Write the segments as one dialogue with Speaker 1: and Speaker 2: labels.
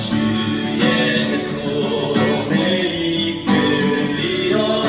Speaker 1: 주의 손에 이끌리어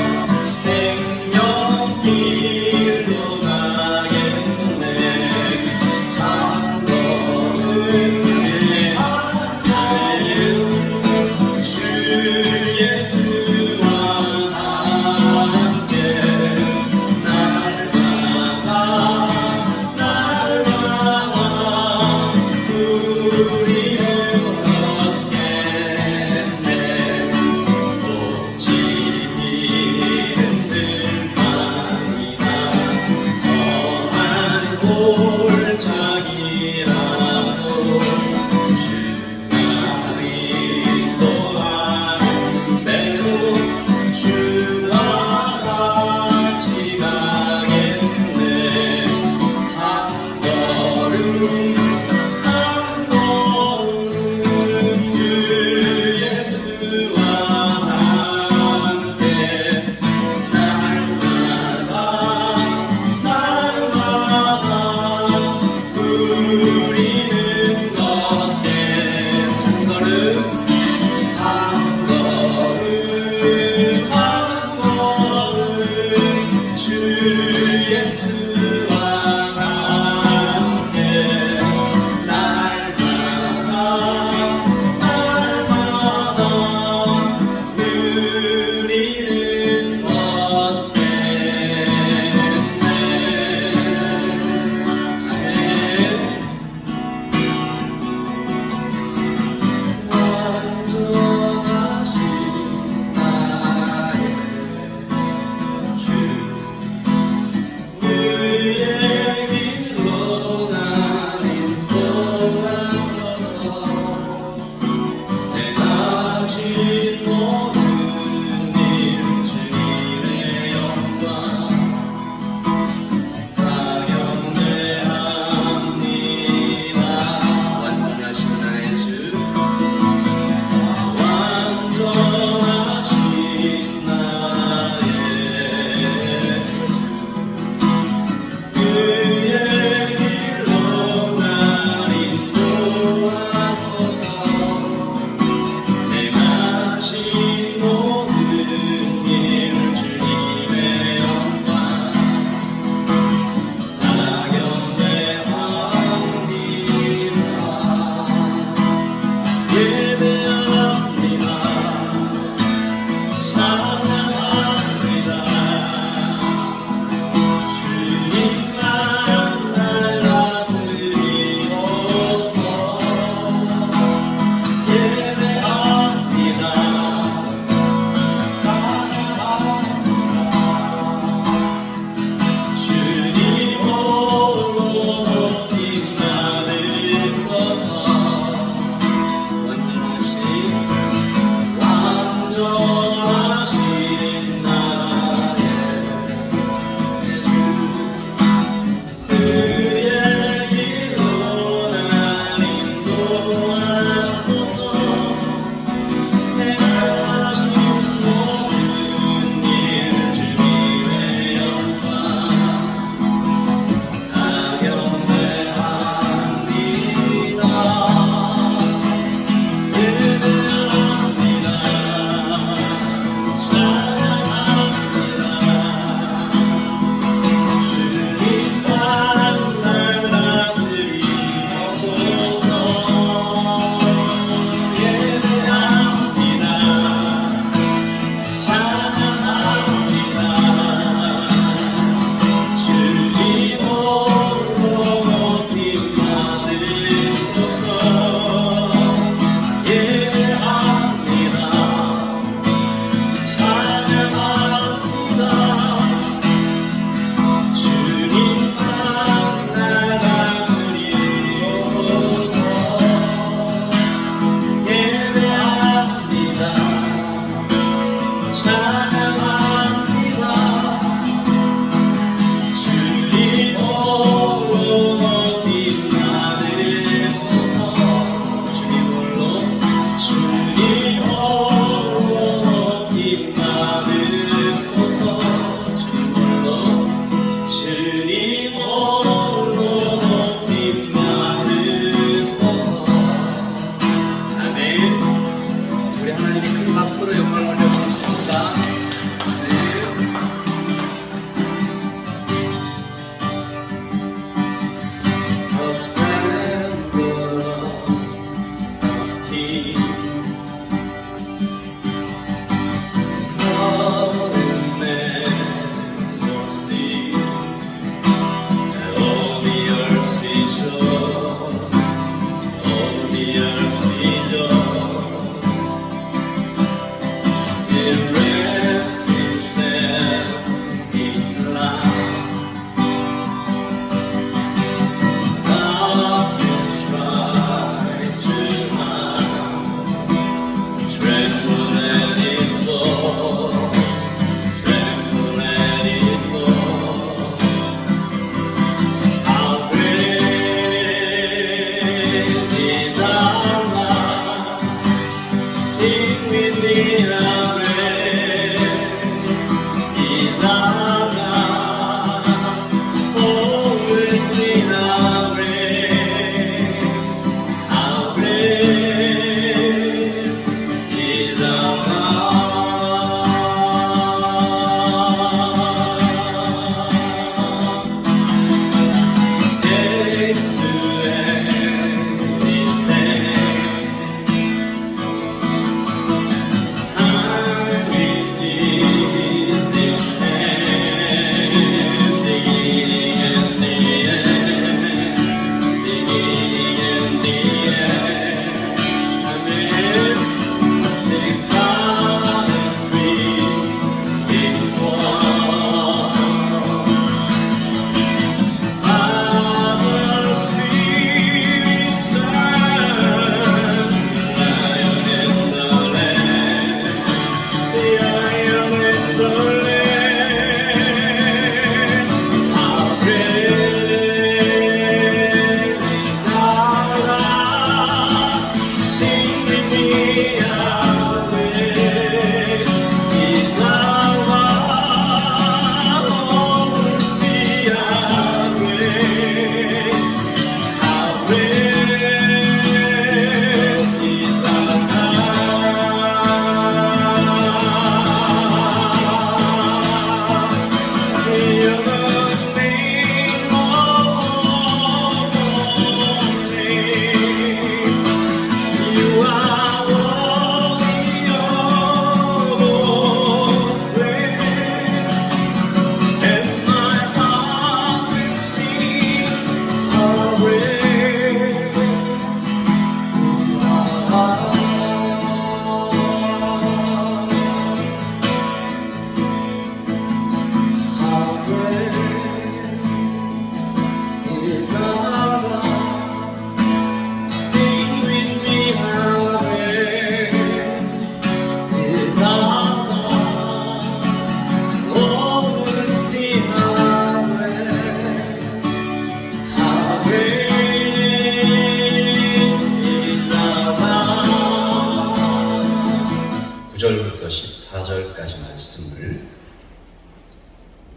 Speaker 1: 말씀을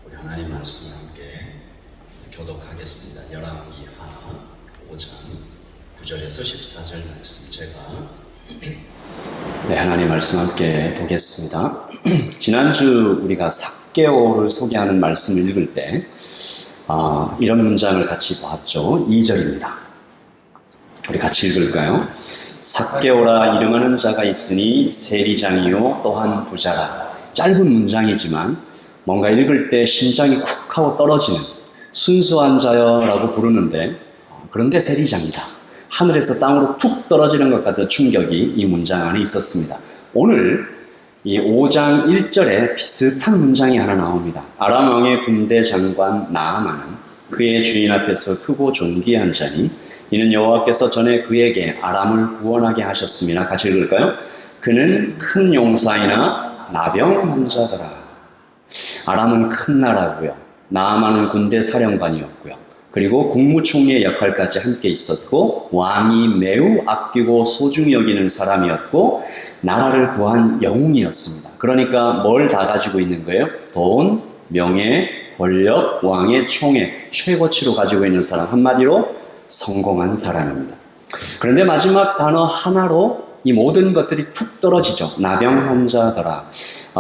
Speaker 1: 우리 하나님 말씀과 함께 교독하겠습니다. 열왕기하 5장 9절에서 14절 말씀 제가 하나님 말씀 함께 보겠습니다. 지난주 우리가 삭개오를 소개하는 말씀을 읽을 때 이런 문장을 같이 봤죠. 2절입니다. 우리 같이 읽을까요? 삭개오라 이름하는 자가 있으니 세리장이요 또한 부자라. 짧은 문장이지만 뭔가 읽을 때 심장이 쿡 하고 떨어지는 순수한 자여라고 부르는데 그런데 세리장이다. 하늘에서 땅으로 툭 떨어지는 것 같은 충격이 이 문장 안에 있었습니다. 오늘 이 5장 1절에 비슷한 문장이 하나 나옵니다. 아람 왕의 군대 장관 나아만은 그의 주인 앞에서 크고 존귀한 자니 이는 여호와께서 전에 그에게 아람을 구원하게 하셨음이나 같이 읽을까요? 그는 큰 용사이나 나병 환자더라. 아람은 큰 나라고요. 나아만은 군대 사령관이었고요. 그리고 국무총리의 역할까지 함께 있었고 왕이 매우 아끼고 소중히 여기는 사람이었고 나라를 구한 영웅이었습니다. 그러니까 뭘 다 가지고 있는 거예요? 돈, 명예, 권력, 왕의 총애, 최고치로 가지고 있는 사람, 한마디로 성공한 사람입니다. 그런데 마지막 단어 하나로 이 모든 것들이 툭 떨어지죠. 나병 환자더라.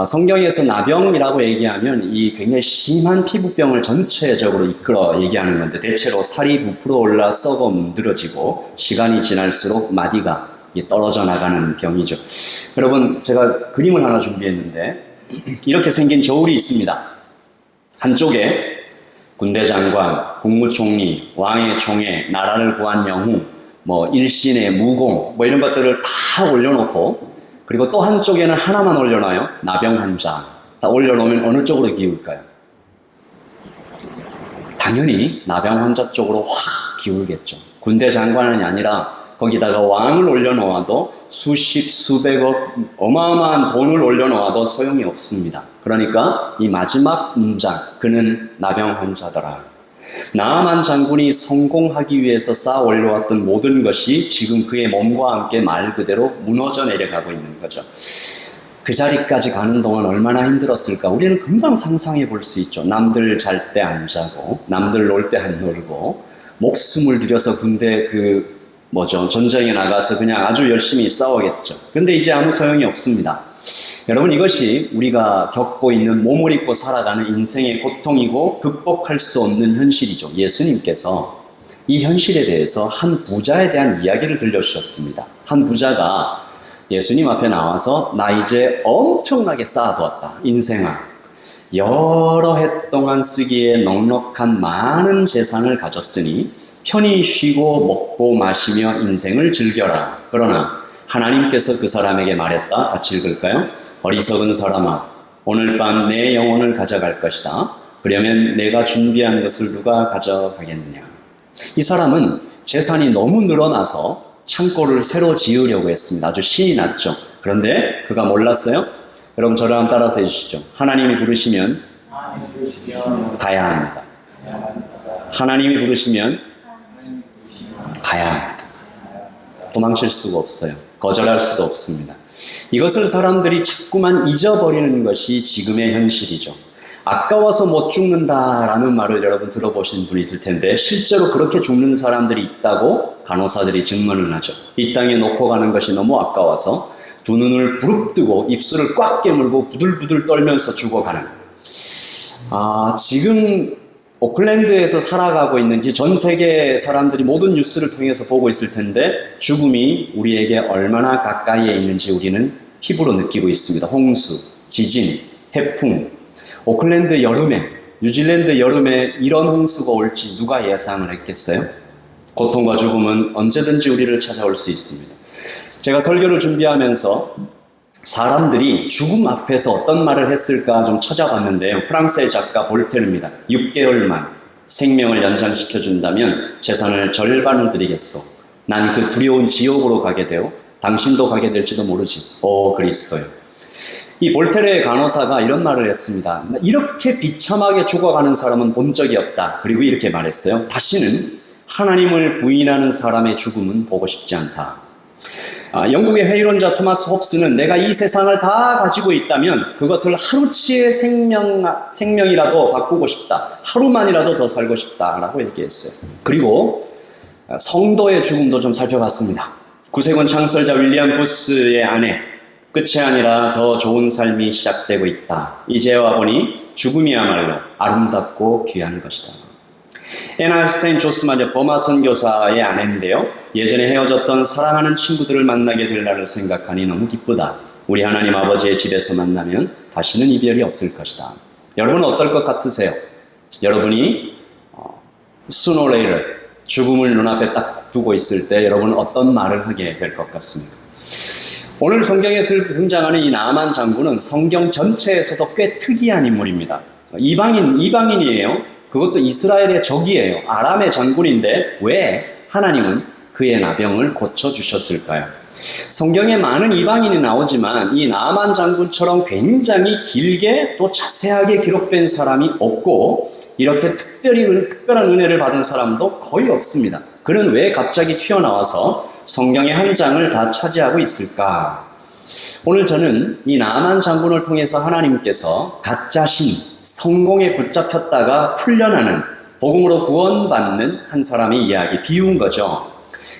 Speaker 1: 성경에서 나병이라고 얘기하면 이 굉장히 심한 피부병을 전체적으로 이끌어 얘기하는 건데 대체로 살이 부풀어 올라 썩어 문드러지고 시간이 지날수록 마디가 떨어져 나가는 병이죠. 여러분, 제가 그림을 하나 준비했는데 이렇게 생긴 저울이 있습니다. 한쪽에 군대 장관, 국무총리, 왕의 총애, 나라를 구한 영웅, 일신의 무공, 이런 것들을 다 올려놓고 그리고 또 한쪽에는 하나만 올려놔요. 나병 환자. 다 올려놓으면 어느 쪽으로 기울까요? 당연히 나병 환자 쪽으로 확 기울겠죠. 군대 장관이 아니라 거기다가 왕을 올려놓아도 수십, 수백억 어마어마한 돈을 올려놓아도 소용이 없습니다. 그러니까 이 마지막 문장, 그는 나병 환자더라. 나아만 장군이 성공하기 위해서 쌓아 올려왔던 모든 것이 지금 그의 몸과 함께 말 그대로 무너져 내려가고 있는 거죠. 그 자리까지 가는 동안 얼마나 힘들었을까? 우리는 금방 상상해 볼 수 있죠. 남들 잘 때 안 자고, 남들 놀 때 안 놀고, 목숨을 들여서 군대 전쟁에 나가서 그냥 아주 열심히 싸우겠죠. 근데 이제 아무 소용이 없습니다. 여러분, 이것이 우리가 겪고 있는 몸을 입고 살아가는 인생의 고통이고 극복할 수 없는 현실이죠. 예수님께서 이 현실에 대해서 한 부자에 대한 이야기를 들려주셨습니다. 한 부자가 예수님 앞에 나와서 나 이제 엄청나게 쌓아두었다. 인생아. 여러 해 동안 쓰기에 넉넉한 많은 재산을 가졌으니 편히 쉬고 먹고 마시며 인생을 즐겨라. 그러나 하나님께서 그 사람에게 말했다. 같이 읽을까요? 어리석은 사람아, 오늘 밤 내 영혼을 가져갈 것이다. 그러면 내가 준비한 것을 누가 가져가겠느냐. 이 사람은 재산이 너무 늘어나서 창고를 새로 지으려고 했습니다. 아주 신이 났죠. 그런데 그가 몰랐어요? 여러분 저를 한번 따라서 해주시죠. 하나님이 부르시면 가야 합니다. 하나님이 부르시면 가야 합니다. 도망칠 수가 없어요. 거절할 수도 없습니다. 이것을 사람들이 자꾸만 잊어버리는 것이 지금의 현실이죠. 아까워서 못 죽는다라는 말을 여러분 들어보신 분이 있을 텐데 실제로 그렇게 죽는 사람들이 있다고 간호사들이 증언을 하죠. 이 땅에 놓고 가는 것이 너무 아까워서 두 눈을 부릅뜨고 입술을 꽉 깨물고 부들부들 떨면서 죽어가는, 지금 오클랜드에서 살아가고 있는지 전 세계 사람들이 모든 뉴스를 통해서 보고 있을 텐데 죽음이 우리에게 얼마나 가까이에 있는지 우리는 피부로 느끼고 있습니다. 홍수, 지진, 태풍, 오클랜드 여름에, 뉴질랜드 여름에 이런 홍수가 올지 누가 예상을 했겠어요? 고통과 죽음은 언제든지 우리를 찾아올 수 있습니다. 제가 설교를 준비하면서 사람들이 죽음 앞에서 어떤 말을 했을까 좀 찾아봤는데요. 프랑스의 작가 볼테르입니다. 6개월만 생명을 연장시켜준다면 재산을 절반을 드리겠소. 난 그 두려운 지옥으로 가게 되어 당신도 가게 될지도 모르지. 오 그리스도요. 이 볼테르의 간호사가 이런 말을 했습니다. 이렇게 비참하게 죽어가는 사람은 본 적이 없다. 그리고 이렇게 말했어요. 다시는 하나님을 부인하는 사람의 죽음은 보고 싶지 않다. 영국의 회의론자 토마스 홉스는 내가 이 세상을 다 가지고 있다면 그것을 하루치의 생명이라도 바꾸고 싶다. 하루만이라도 더 살고 싶다라고 얘기했어요. 그리고 성도의 죽음도 좀 살펴봤습니다. 구세군 창설자 윌리엄 부스의 아내, 끝이 아니라 더 좋은 삶이 시작되고 있다. 이제 와보니 죽음이야말로 아름답고 귀한 것이다. 애나 스테인 조스마저 버마 선교사의 아내인데요. 예전에 헤어졌던 사랑하는 친구들을 만나게 될 날을 생각하니 너무 기쁘다. 우리 하나님 아버지의 집에서 만나면 다시는 이별이 없을 것이다. 여러분 어떨 것 같으세요? 여러분이 sooner or later 죽음을 눈앞에 딱 두고 있을 때 여러분은 어떤 말을 하게 될 것 같습니까? 오늘 성경에서 등장하는 이 나아만 장군은 성경 전체에서도 꽤 특이한 인물입니다. 이방인이에요. 그것도 이스라엘의 적이에요. 아람의 장군인데 왜 하나님은 그의 나병을 고쳐주셨을까요? 성경에 많은 이방인이 나오지만 이 나아만 장군처럼 굉장히 길게 또 자세하게 기록된 사람이 없고 이렇게 특별한 은혜를 받은 사람도 거의 없습니다. 그는 왜 갑자기 튀어나와서 성경의 한 장을 다 차지하고 있을까? 오늘 저는 이 나아만 장군을 통해서 하나님께서 가짜 신, 성공에 붙잡혔다가 풀려나는, 복음으로 구원받는 한 사람의 이야기, 비운 거죠.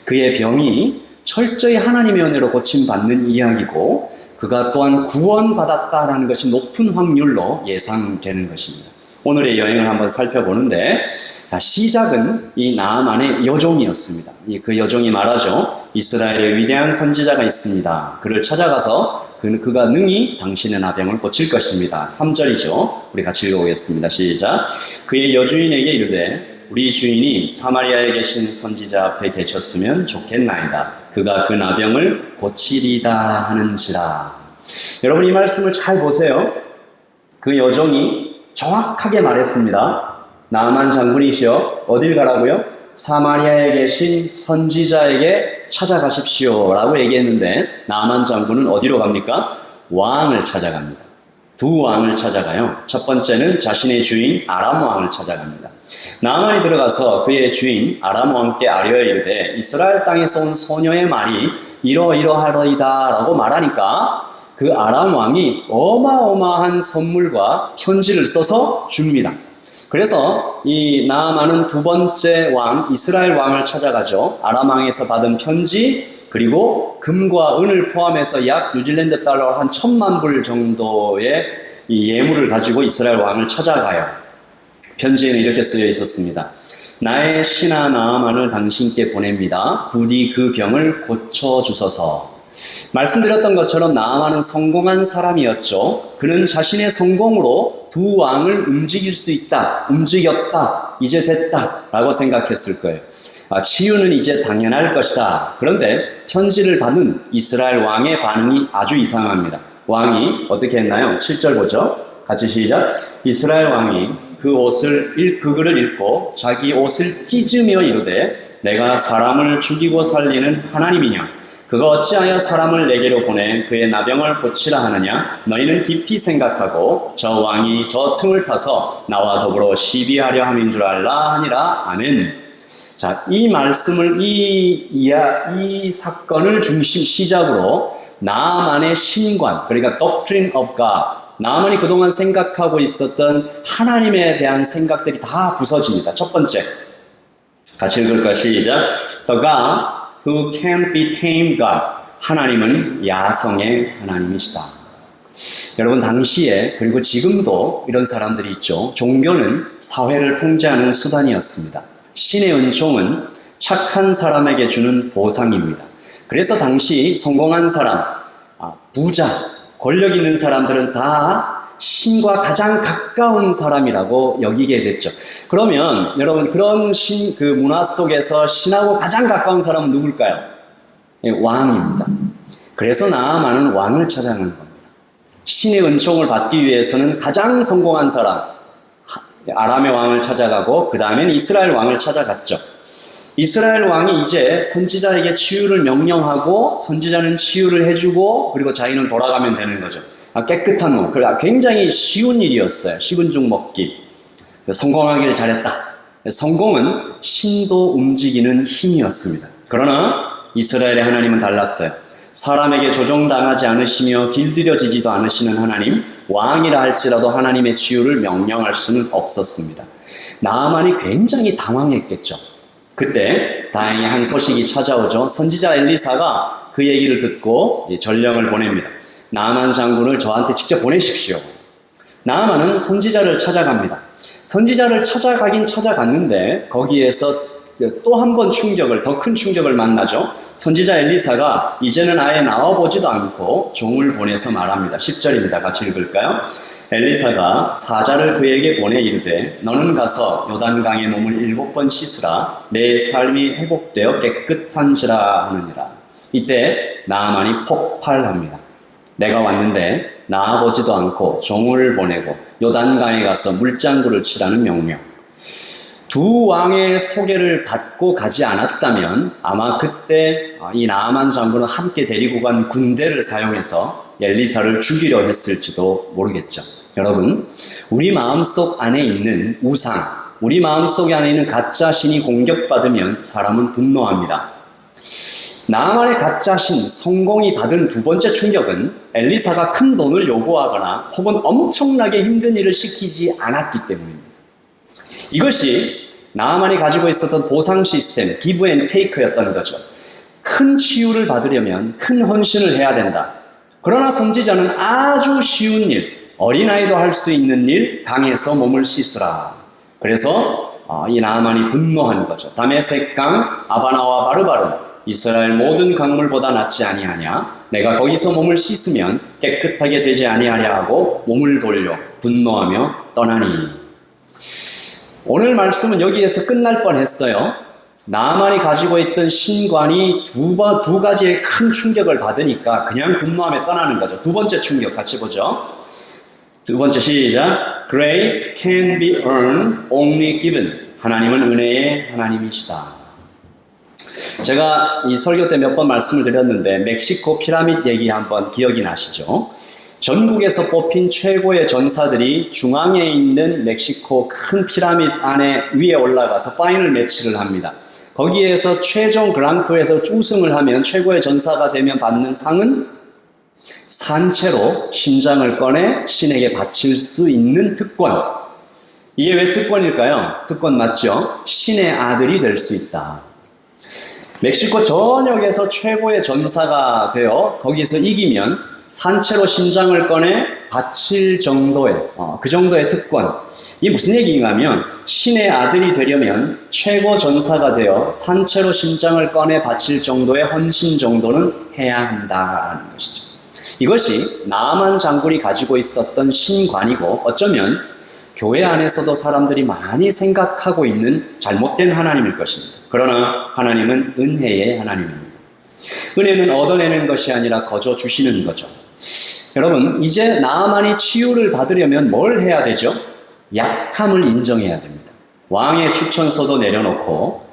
Speaker 1: 그의 병이 철저히 하나님의 은혜로 고침받는 이야기고 그가 또한 구원받았다라는 것이 높은 확률로 예상되는 것입니다. 오늘의 여행을 한번 살펴보는데, 시작은 이 나아만의 여종이었습니다. 그 여종이 말하죠. 이스라엘의 위대한 선지자가 있습니다. 그를 찾아가서 그가 능히 당신의 나병을 고칠 것입니다. 3절이죠. 우리 같이 읽어보겠습니다. 시작. 그의 여주인에게 이르되 우리 주인이 사마리아에 계신 선지자 앞에 계셨으면 좋겠나이다. 그가 그 나병을 고치리다 하는지라. 여러분 이 말씀을 잘 보세요. 그 여종이 정확하게 말했습니다. 나아만 장군이시여 어딜 가라고요? 사마리아에 계신 선지자에게 찾아가십시오 라고 얘기했는데 나아만 장군은 어디로 갑니까? 왕을 찾아갑니다. 두 왕을 찾아가요. 첫 번째는 자신의 주인 아람 왕을 찾아갑니다. 나아만이 들어가서 그의 주인 아람 왕께 아뢰어 이르되 이스라엘 땅에서 온 소녀의 말이 이러이러하더이다 라고 말하니까 그 아람 왕이 어마어마한 선물과 편지를 써서 줍니다. 그래서 이 나아만은 두 번째 왕 이스라엘 왕을 찾아가죠. 아람 왕에서 받은 편지 그리고 금과 은을 포함해서 약 뉴질랜드 달러 한 1,000만 불 정도의 이 예물을 가지고 이스라엘 왕을 찾아가요. 편지에는 이렇게 쓰여 있었습니다. 나의 신하 나아만을 당신께 보냅니다. 부디 그 병을 고쳐주소서. 말씀드렸던 것처럼 나아만은 성공한 사람이었죠. 그는 자신의 성공으로 두 왕을 움직일 수 있다, 움직였다, 이제 됐다 라고 생각했을 거예요. 치유는 이제 당연할 것이다. 그런데 편지를 받은 이스라엘 왕의 반응이 아주 이상합니다. 왕이 어떻게 했나요? 7절 보죠. 같이 시작. 이스라엘 왕이 그 글을 읽고 자기 옷을 찢으며 이르되 내가 사람을 죽이고 살리는 하나님이냐? 그가 어찌하여 사람을 내게로 보내 그의 나병을 고치라 하느냐? 너희는 깊이 생각하고 저 왕이 저 틈을 타서 나와 더불어 시비하려 함인 줄 알라 하니라. 아멘. 자, 이 말씀을 이 사건을 시작으로 나아만의 신관, 그러니까 Doctrine of God, 나아만이 그동안 생각하고 있었던 하나님에 대한 생각들이 다 부서집니다. 첫 번째, 같이 읽을까? 시작. The God who can't be tamed God. 하나님은 야성의 하나님이시다. 여러분 당시에 그리고 지금도 이런 사람들이 있죠. 종교는 사회를 통제하는 수단이었습니다. 신의 은총은 착한 사람에게 주는 보상입니다. 그래서 당시 성공한 사람, 부자, 권력 있는 사람들은 다 신과 가장 가까운 사람이라고 여기게 됐죠. 그러면 여러분 그런 그 문화 속에서 신하고 가장 가까운 사람은 누굴까요? 왕입니다. 그래서 나아만은 왕을 찾아가는 겁니다. 신의 은총을 받기 위해서는 가장 성공한 사람, 아람의 왕을 찾아가고 그 다음엔 이스라엘 왕을 찾아갔죠. 이스라엘 왕이 이제 선지자에게 치유를 명령하고 선지자는 치유를 해주고 그리고 자기는 돌아가면 되는 거죠. 깨끗한 몸. 굉장히 쉬운 일이었어요. 식은 죽 먹기. 성공하길 잘했다. 성공은 신도 움직이는 힘이었습니다. 그러나 이스라엘의 하나님은 달랐어요. 사람에게 조종당하지 않으시며 길들여지지도 않으시는 하나님, 왕이라 할지라도 하나님의 치유를 명령할 수는 없었습니다. 나아만이 굉장히 당황했겠죠. 그때 다행히 한 소식이 찾아오죠. 선지자 엘리사가 그 얘기를 듣고 전령을 보냅니다. 나아만 장군을 저한테 직접 보내십시오. 나아만은 선지자를 찾아갑니다. 선지자를 찾아가긴 찾아갔는데 거기에서 또 한 번 더 큰 충격을 만나죠. 선지자 엘리사가 이제는 아예 나와보지도 않고 종을 보내서 말합니다. 10절입니다. 같이 읽을까요? 엘리사가 사자를 그에게 보내 이르되 너는 가서 요단강에 몸을 7번 씻으라. 내 삶이 회복되어 깨끗한지라 하느니라. 이때 나아만이 폭발합니다. 내가 왔는데 나와보지도 않고 종을 보내고 요단강에 가서 물장구를 치라는 명령. 두 왕의 소개를 받고 가지 않았다면 아마 그때 이 나아만 장군은 함께 데리고 간 군대를 사용해서 엘리사를 죽이려 했을지도 모르겠죠. 여러분, 우리 마음속 안에 있는 우상, 우리 마음속 안에 있는 가짜 신이 공격받으면 사람은 분노합니다. 나아만의 가짜 신, 성공이 받은 두 번째 충격은 엘리사가 큰 돈을 요구하거나 혹은 엄청나게 힘든 일을 시키지 않았기 때문입니다. 이것이 나아만이 가지고 있었던 보상 시스템, give and take였던 거죠. 큰 치유를 받으려면 큰 헌신을 해야 된다. 그러나 선지자는 아주 쉬운 일, 어린아이도 할 수 있는 일, 강에서 몸을 씻으라. 그래서 이 나아만이 분노한 거죠. 다메섹강, 아바나와 바르바른 이스라엘 모든 강물보다 낫지 아니하냐? 내가 거기서 몸을 씻으면 깨끗하게 되지 아니하냐 하고 몸을 돌려 분노하며 떠나니. 오늘 말씀은 여기에서 끝날 뻔했어요. 나만이 가지고 있던 신관이 두 가지의 큰 충격을 받으니까 그냥 분노하며 떠나는 거죠. 두 번째 충격 같이 보죠. 두 번째 시작. Grace can be earned, only given. 하나님은 은혜의 하나님이시다. 제가 이 설교 때 몇 번 말씀을 드렸는데 멕시코 피라미드 얘기 한번 기억이 나시죠? 전국에서 뽑힌 최고의 전사들이 중앙에 있는 멕시코 큰 피라미드 안에 위에 올라가서 파이널 매치를 합니다. 거기에서 최종 그랑프에서 우승을 하면 최고의 전사가 되면 받는 상은 산채로 심장을 꺼내 신에게 바칠 수 있는 특권. 이게 왜 특권일까요? 특권 맞죠? 신의 아들이 될 수 있다. 멕시코 전역에서 최고의 전사가 되어 거기에서 이기면 산채로 심장을 꺼내 바칠 정도의 그 정도의 특권. 이게 무슨 얘기냐면 신의 아들이 되려면 최고 전사가 되어 산채로 심장을 꺼내 바칠 정도의 헌신 정도는 해야 한다라는 것이죠. 이것이 나아만 장군이 가지고 있었던 신관이고 어쩌면 교회 안에서도 사람들이 많이 생각하고 있는 잘못된 하나님일 것입니다. 그러나 하나님은 은혜의 하나님입니다. 은혜는 얻어내는 것이 아니라 거저 주시는 거죠. 여러분, 이제 나아만이 치유를 받으려면 뭘 해야 되죠? 약함을 인정해야 됩니다. 왕의 추천서도 내려놓고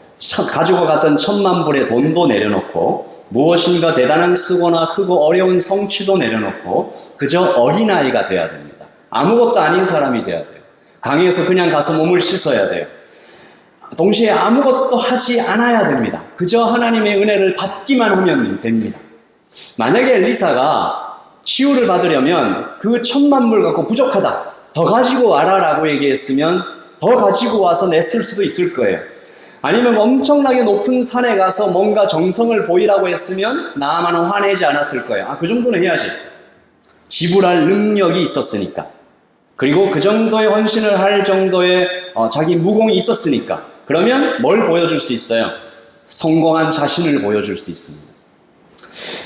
Speaker 1: 가지고 갔던 1,000만 불의 돈도 내려놓고 무엇인가 대단한 쓰거나 크고 어려운 성취도 내려놓고 그저 어린아이가 돼야 됩니다. 아무것도 아닌 사람이 돼야 돼요. 강에서 그냥 가서 몸을 씻어야 돼요. 동시에 아무것도 하지 않아야 됩니다. 그저 하나님의 은혜를 받기만 하면 됩니다. 만약에 엘리사가 치유를 받으려면 그 1,000만 불 갖고 부족하다, 더 가지고 와라라고 얘기했으면 더 가지고 와서 냈을 수도 있을 거예요. 아니면 엄청나게 높은 산에 가서 뭔가 정성을 보이라고 했으면 나아만은 화내지 않았을 거예요. 그 정도는 해야지. 지불할 능력이 있었으니까. 그리고 그 정도의 헌신을 할 정도의 자기 무공이 있었으니까. 그러면 뭘 보여줄 수 있어요? 성공한 자신을 보여줄 수 있습니다.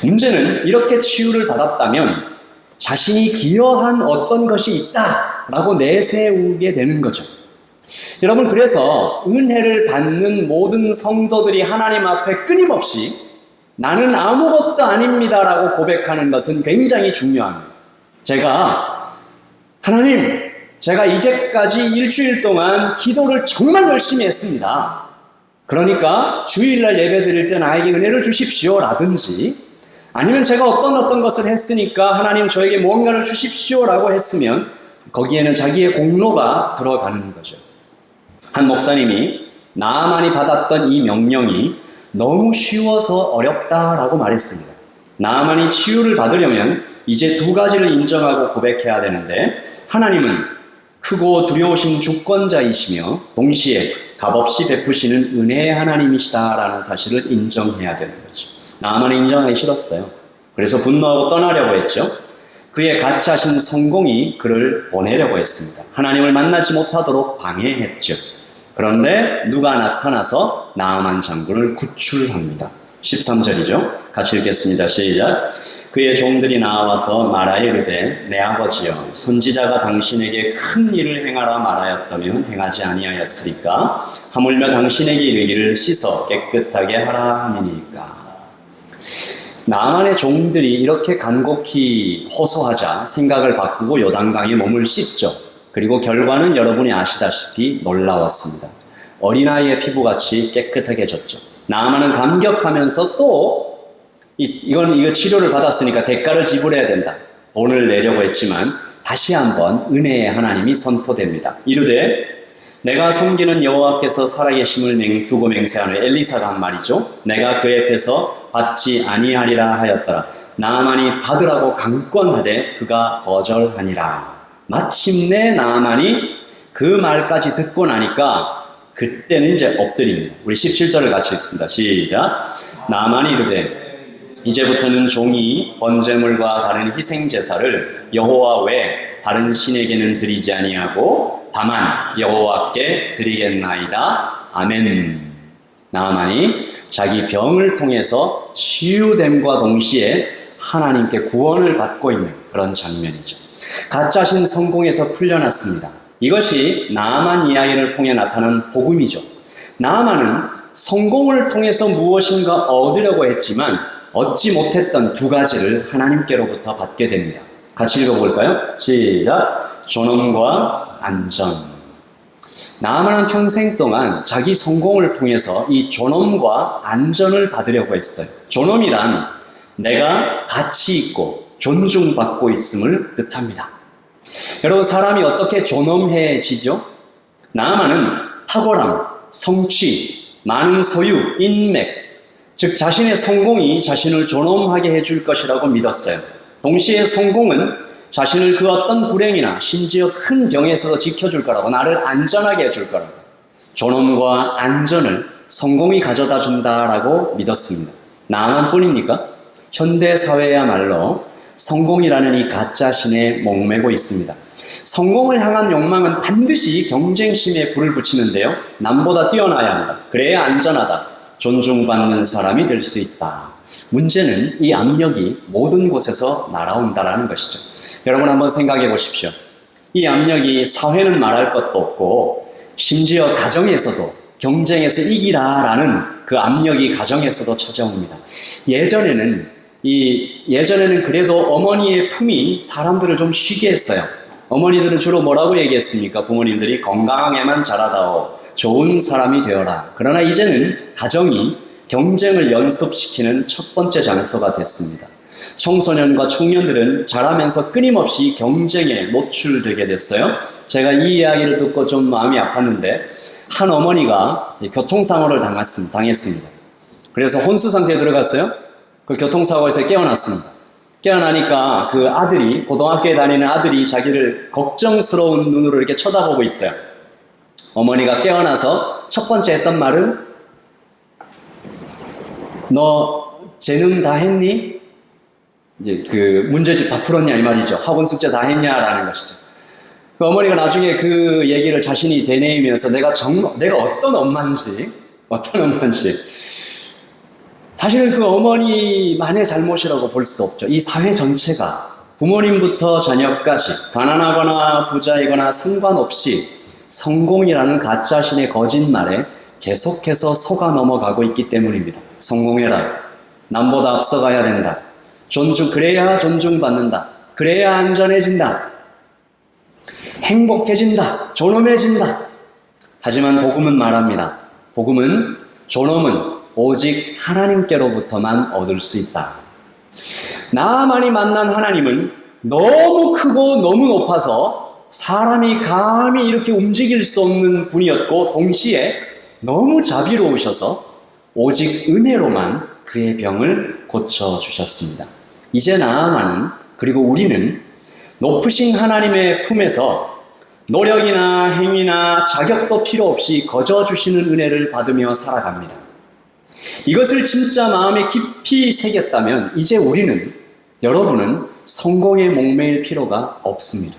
Speaker 1: 문제는 이렇게 치유를 받았다면 자신이 기여한 어떤 것이 있다라고 내세우게 되는 거죠. 여러분, 그래서 은혜를 받는 모든 성도들이 하나님 앞에 끊임없이 나는 아무것도 아닙니다라고 고백하는 것은 굉장히 중요합니다. 하나님, 제가 이제까지 일주일 동안 기도를 정말 열심히 했습니다. 그러니까 주일날 예배 드릴 때 나에게 은혜를 주십시오 라든지 아니면 제가 어떤 것을 했으니까 하나님 저에게 무언가를 주십시오 라고 했으면 거기에는 자기의 공로가 들어가는 거죠. 한 목사님이 나아만이 받았던 이 명령이 너무 쉬워서 어렵다라고 말했습니다. 나아만이 치유를 받으려면 이제 두 가지를 인정하고 고백해야 되는데 하나님은 크고 두려우신 주권자이시며 동시에 값없이 베푸시는 은혜의 하나님이시다라는 사실을 인정해야 되는 거죠. 나아만이 인정하기 싫었어요. 그래서 분노하고 떠나려고 했죠. 그의 가짜신 성공이 그를 보내려고 했습니다. 하나님을 만나지 못하도록 방해했죠. 그런데 누가 나타나서 나아만 장군을 구출합니다. 13절이죠. 같이 읽겠습니다. 시작. 그의 종들이 나와서 말하여 이르되 내 아버지여 선지자가 당신에게 큰 일을 행하라 말하였다면 행하지 아니하였으리까 하물며 당신에게 이르기를 씻어 깨끗하게 하라 함이니까. 나아만의 종들이 이렇게 간곡히 호소하자 생각을 바꾸고 요단강에 몸을 씻죠. 그리고 결과는 여러분이 아시다시피 놀라웠습니다. 어린아이의 피부같이 깨끗하게졌죠. 나아만은 감격하면서 또 이거 치료를 받았으니까 대가를 지불해야 된다. 돈을 내려고 했지만 다시 한번 은혜의 하나님이 선포됩니다. 이르되 내가 섬기는 여호와께서 살아계심을 두고 맹세하는 엘리사가 한 말이죠. 내가 그 앞에서 받지 아니하리라 하였더라. 나아만이 받으라고 강권하되 그가 거절하니라. 마침내 나아만이 그 말까지 듣고 나니까 그때는 이제 엎드립니다. 우리 17절을 같이 읽습니다. 시작. 나아만이 이르되 이제부터는 종이 번제물과 다른 희생제사를 여호와 외 다른 신에게는 드리지 아니하고 다만 여호와께 드리겠나이다. 아멘. 나아만이 자기 병을 통해서 치유됨과 동시에 하나님께 구원을 받고 있는 그런 장면이죠. 가짜신 성공에서 풀려났습니다. 이것이 나아만 이야기를 통해 나타난 복음이죠. 나아만은 성공을 통해서 무엇인가 얻으려고 했지만 얻지 못했던 두 가지를 하나님께로부터 받게 됩니다. 같이 읽어볼까요? 시작. 존엄과 안전. 나아만은 평생 동안 자기 성공을 통해서 이 존엄과 안전을 받으려고 했어요. 존엄이란 내가 가치 있고 존중받고 있음을 뜻합니다. 여러분, 사람이 어떻게 존엄해지죠? 나아만은 탁월함, 성취, 많은 소유, 인맥, 즉 자신의 성공이 자신을 존엄하게 해줄 것이라고 믿었어요. 동시에 성공은 자신을 그 어떤 불행이나 심지어 큰 병에서도 지켜줄 거라고, 나를 안전하게 해줄 거라고, 존엄과 안전을 성공이 가져다 준다라고 믿었습니다. 나만 뿐입니까? 현대사회야말로 성공이라는 이 가짜신에 목매고 있습니다. 성공을 향한 욕망은 반드시 경쟁심에 불을 붙이는데요. 남보다 뛰어나야 한다. 그래야 안전하다. 존중받는 사람이 될 수 있다. 문제는 이 압력이 모든 곳에서 날아온다라는 것이죠. 여러분 한번 생각해 보십시오. 이 압력이 사회는 말할 것도 없고 심지어 가정에서도 경쟁에서 이기라라는 그 압력이 가정에서도 찾아옵니다. 예전에는 그래도 어머니의 품이 사람들을 좀 쉬게 했어요. 어머니들은 주로 뭐라고 얘기했습니까? 부모님들이 건강하게만 자라다오. 좋은 사람이 되어라. 그러나 이제는 가정이 경쟁을 연습시키는 첫 번째 장소가 됐습니다. 청소년과 청년들은 자라면서 끊임없이 경쟁에 노출되게 됐어요. 제가 이 이야기를 듣고 좀 마음이 아팠는데 한 어머니가 교통사고를 당했습니다. 그래서 혼수 상태에 들어갔어요. 그 교통사고에서 깨어났습니다. 깨어나니까 그 아들이, 고등학교에 다니는 아들이 자기를 걱정스러운 눈으로 이렇게 쳐다보고 있어요. 어머니가 깨어나서 첫 번째 했던 말은 너 재능 다 했니? 이제 그 문제집 다 풀었냐 이 말이죠. 학원 숙제 다 했냐라는 것이죠. 그 어머니가 나중에 그 얘기를 자신이 되뇌이면서 내가 어떤 엄마인지 사실은 그 어머니만의 잘못이라고 볼 수 없죠. 이 사회 전체가 부모님부터 자녀까지 가난하거나 부자이거나 상관없이 성공이라는 가짜신의 거짓말에 계속해서 속아 넘어가고 있기 때문입니다. 성공해라. 남보다 앞서가야 된다. 그래야 존중받는다. 그래야 안전해진다. 행복해진다. 존엄해진다. 하지만 복음은 말합니다. 존엄은 오직 하나님께로부터만 얻을 수 있다. 나만이 만난 하나님은 너무 크고 너무 높아서 사람이 감히 이렇게 움직일 수 없는 분이었고 동시에 너무 자비로우셔서 오직 은혜로만 그의 병을 고쳐주셨습니다. 이제 나아만은, 그리고 우리는 높으신 하나님의 품에서 노력이나 행위나 자격도 필요 없이 거저주시는 은혜를 받으며 살아갑니다. 이것을 진짜 마음에 깊이 새겼다면 이제 여러분은 성공에 목매일 필요가 없습니다.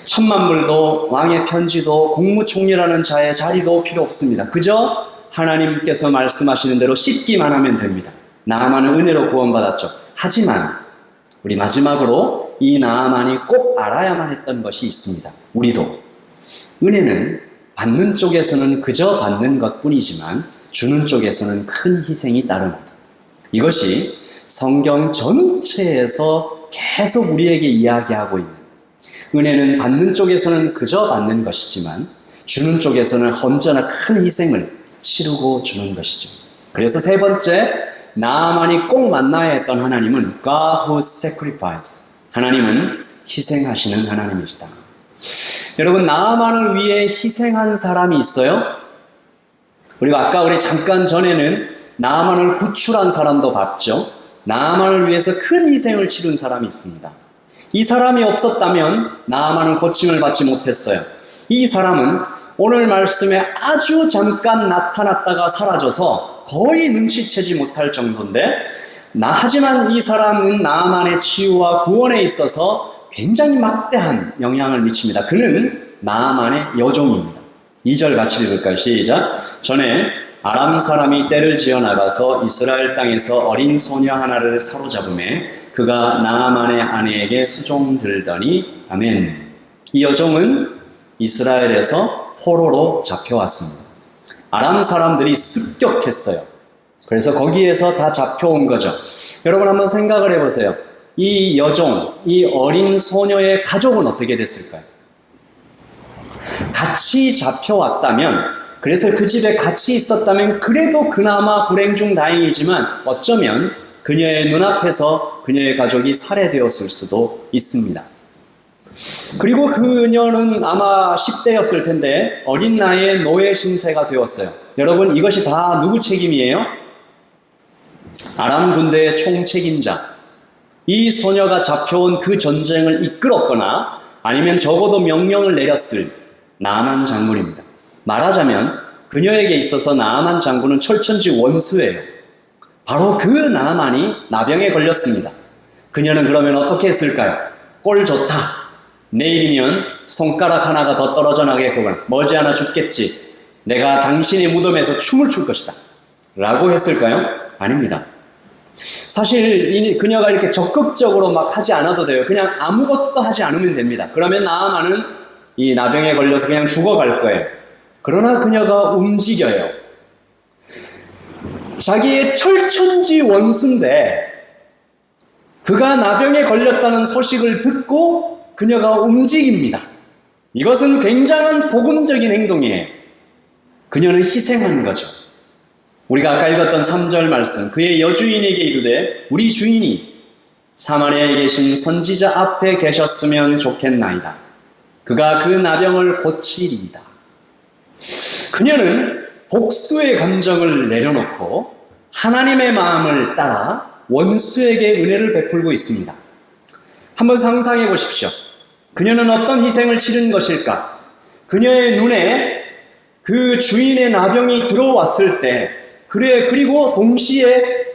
Speaker 1: 천만불도 왕의 편지도 국무총리라는 자의 자리도 필요 없습니다. 그저 하나님께서 말씀하시는 대로 씻기만 하면 됩니다. 나아만은 은혜로 구원받았죠. 하지만 우리 마지막으로 이 나아만이 꼭 알아야만 했던 것이 있습니다. 우리도 은혜는 받는 쪽에서는 그저 받는 것뿐이지만 주는 쪽에서는 큰 희생이 따릅니다. 이것이 성경 전체에서 계속 우리에게 이야기하고 있는, 은혜는 받는 쪽에서는 그저 받는 것이지만 주는 쪽에서는 언제나 큰 희생을 치르고 주는 것이죠. 그래서 세 번째, 나아만이 꼭 만나야 했던 하나님은 God who sacrifice. 하나님은 희생하시는 하나님이시다. 여러분, 나아만을 위해 희생한 사람이 있어요? 그리고 아까 우리 잠깐 전에는 나아만을 구출한 사람도 봤죠. 나아만을 위해서 큰 희생을 치른 사람이 있습니다. 이 사람이 없었다면 나아만은 고침을 받지 못했어요. 이 사람은 오늘 말씀에 아주 잠깐 나타났다가 사라져서 거의 눈치채지 못할 정도인데, 하지만 이 사람은 나아만의 치유와 구원에 있어서 굉장히 막대한 영향을 미칩니다. 그는 나아만의 여종입니다. 2절 같이 읽을까요? 시작. 전에 아람 사람이 떼를 지어 나가서 이스라엘 땅에서 어린 소녀 하나를 사로잡음에 그가 나아만의 아내에게 수종들더니, 아멘. 이 여종은 이스라엘에서 포로로 잡혀왔습니다. 아람 사람들이 습격했어요. 그래서 거기에서 다 잡혀온 거죠. 여러분 한번 생각을 해보세요. 이 여종, 이 어린 소녀의 가족은 어떻게 됐을까요? 같이 잡혀왔다면, 그래서 그 집에 같이 있었다면 그래도 그나마 불행 중 다행이지만 어쩌면 그녀의 눈앞에서 그녀의 가족이 살해되었을 수도 있습니다. 그리고 그녀는 아마 10대였을 텐데 어린 나이에 노예 신세가 되었어요. 여러분 이것이 다 누구 책임이에요? 아람 군대의 총책임자, 이 소녀가 잡혀온 그 전쟁을 이끌었거나 아니면 적어도 명령을 내렸을 나아만 장군입니다. 말하자면 그녀에게 있어서 나아만 장군은 철천지 원수예요. 바로 그 나아만이 나병에 걸렸습니다. 그녀는 그러면 어떻게 했을까요? 꼴 좋다. 내일이면 손가락 하나가 더 떨어져 나겠구나. 머지않아 죽겠지. 내가 당신의 무덤에서 춤을 출 것이다. 라고 했을까요? 아닙니다. 사실 그녀가 이렇게 적극적으로 막 하지 않아도 돼요. 그냥 아무것도 하지 않으면 됩니다. 그러면 나아만은 이 나병에 걸려서 그냥 죽어갈 거예요. 그러나 그녀가 움직여요. 자기의 철천지 원수인데 그가 나병에 걸렸다는 소식을 듣고 그녀가 움직입니다. 이것은 굉장한 복음적인 행동이에요. 그녀는 희생한 거죠. 우리가 아까 읽었던 3절 말씀, 그의 여주인에게 이르되 우리 주인이 사마리아에 계신 선지자 앞에 계셨으면 좋겠나이다. 그가 그 나병을 고치리이다. 그녀는 복수의 감정을 내려놓고 하나님의 마음을 따라 원수에게 은혜를 베풀고 있습니다. 한번 상상해 보십시오. 그녀는 어떤 희생을 치른 것일까? 그녀의 눈에 그 주인의 나병이 들어왔을 때, 그리고 동시에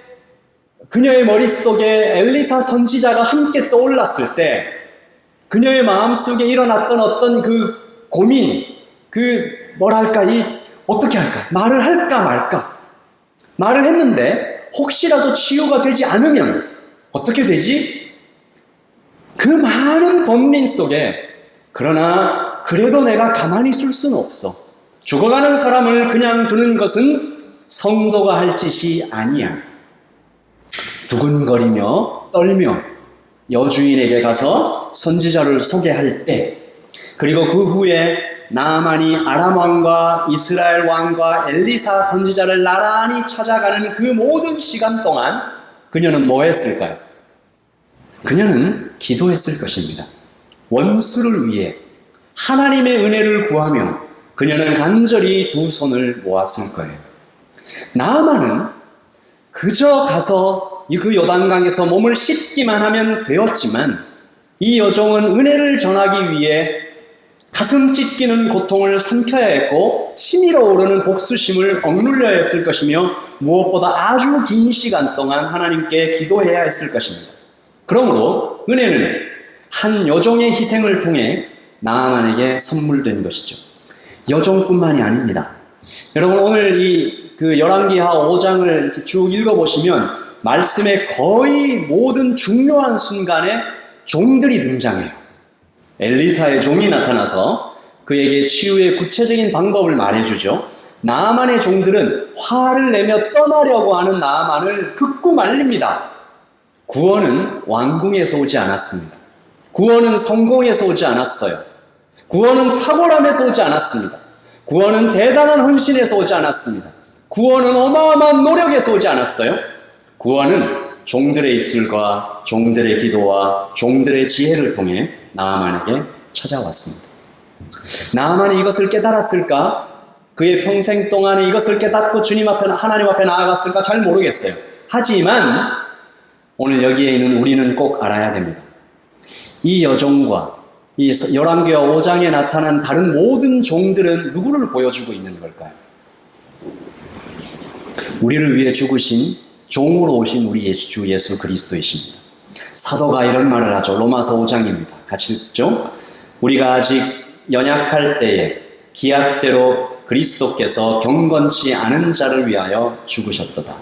Speaker 1: 그녀의 머릿속에 엘리사 선지자가 함께 떠올랐을 때, 그녀의 마음속에 일어났던 어떤 그 고민, 어떻게 할까? 말을 할까 말까? 말을 했는데 혹시라도 치유가 되지 않으면 어떻게 되지? 그 많은 번민 속에 그러나 그래도 내가 가만히 있을 수는 없어. 죽어가는 사람을 그냥 두는 것은 성도가 할 짓이 아니야. 두근거리며 떨며 여주인에게 가서 선지자를 소개할 때, 그리고 그 후에 나아만이 아람 왕과 이스라엘 왕과 엘리사 선지자를 나란히 찾아가는 그 모든 시간 동안 그녀는 뭐 했을까요? 그녀는 기도했을 것입니다. 원수를 위해 하나님의 은혜를 구하며 그녀는 간절히 두 손을 모았을 거예요. 나아만은 그저 가서 그 요단강에서 몸을 씻기만 하면 되었지만 이 여종은 은혜를 전하기 위해 가슴 찢기는 고통을 삼켜야 했고 치밀어 오르는 복수심을 억눌려야 했을 것이며 무엇보다 아주 긴 시간 동안 하나님께 기도해야 했을 것입니다. 그러므로 은혜는 한 여종의 희생을 통해 나아만에게 선물된 것이죠. 여종뿐만이 아닙니다. 여러분 오늘 그 열왕기하 5장을 이렇게 쭉 읽어보시면 말씀의 거의 모든 중요한 순간에 종들이 등장해요. 엘리사의 종이 나타나서 그에게 치유의 구체적인 방법을 말해주죠. 나아만의 종들은 화를 내며 떠나려고 하는 나아만을 극구 말립니다. 구원은 왕궁에서 오지 않았습니다. 구원은 성공에서 오지 않았어요. 구원은 탁월함에서 오지 않았습니다. 구원은 대단한 헌신에서 오지 않았습니다. 구원은 어마어마한 노력에서 오지 않았어요. 구원은 종들의 입술과 종들의 기도와 종들의 지혜를 통해 나아만에게 찾아왔습니다. 나아만이 이것을 깨달았을까? 그의 평생 동안에 이것을 깨닫고 하나님 앞에 나아갔을까? 잘 모르겠어요. 하지만 오늘 여기에 있는 우리는 꼭 알아야 됩니다. 이 여종과 이 열왕기하 5장에 나타난 다른 모든 종들은 누구를 보여주고 있는 걸까요? 우리를 위해 죽으신 종으로 오신 우리 주 예수 그리스도이십니다. 사도가 이런 말을 하죠. 로마서 5장입니다. 같이 읽죠. 우리가 아직 연약할 때에 기약대로 그리스도께서 경건치 않은 자를 위하여 죽으셨도다.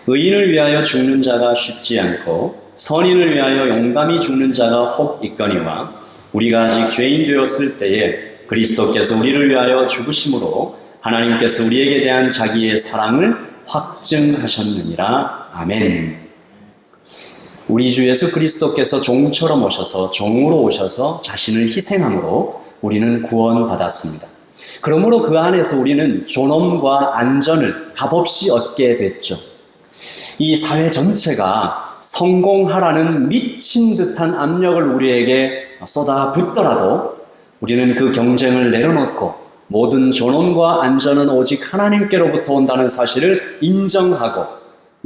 Speaker 1: 의인을 위하여 죽는 자가 쉽지 않고 선인을 위하여 용감히 죽는 자가 혹 있거니와 우리가 아직 죄인 되었을 때에 그리스도께서 우리를 위하여 죽으심으로 하나님께서 우리에게 대한 자기의 사랑을 확증하셨느니라. 아멘. 우리 주 예수 그리스도께서 종처럼 오셔서 종으로 오셔서 자신을 희생함으로 우리는 구원받았습니다. 그러므로 그 안에서 우리는 존엄과 안전을 값없이 얻게 됐죠. 이 사회 전체가 성공하라는 미친 듯한 압력을 우리에게 쏟아붓더라도 우리는 그 경쟁을 내려놓고 모든 존엄과 안전은 오직 하나님께로부터 온다는 사실을 인정하고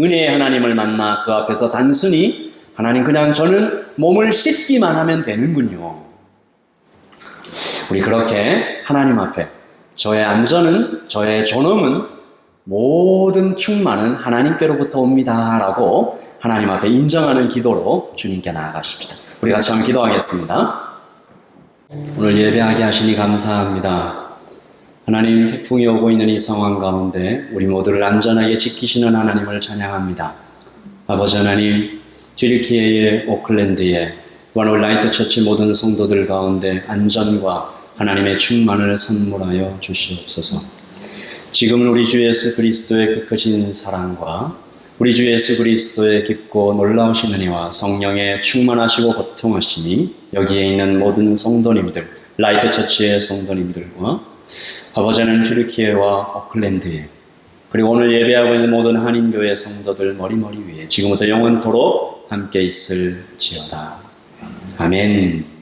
Speaker 1: 은혜의 하나님을 만나 그 앞에서 단순히 하나님 그냥 저는 몸을 씻기만 하면 되는군요. 우리 그렇게 하나님 앞에 저의 안전은, 저의 존엄은, 모든 충만은 하나님께로부터 옵니다 라고 하나님 앞에 인정하는 기도로 주님께 나아가십시다. 우리 같이 한번 기도하겠습니다. 오늘 예배하게 하시니 감사합니다. 하나님, 태풍이 오고 있는 이 상황 가운데 우리 모두를 안전하게 지키시는 하나님을 찬양합니다. 아버지 하나님, 튀르키예의 오클랜드에 또한 우리 라이트 처치 모든 성도들 가운데 안전과 하나님의 충만을 선물하여 주시옵소서. 지금은 우리 주 예수 그리스도의 그 크신 사랑과 우리 주 예수 그리스도의 깊고 놀라우신 은혜와 성령의 충만하시고 고통하심이 여기에 있는 모든 성도님들, 라이트 처치의 성도님들과 아버지 하나님 튀르키예와 오클랜드에 그리고 오늘 예배하고 있는 모든 한인교회 성도들 머리머리 위에 지금부터 영원토록 함께 있을지어다. 아멘.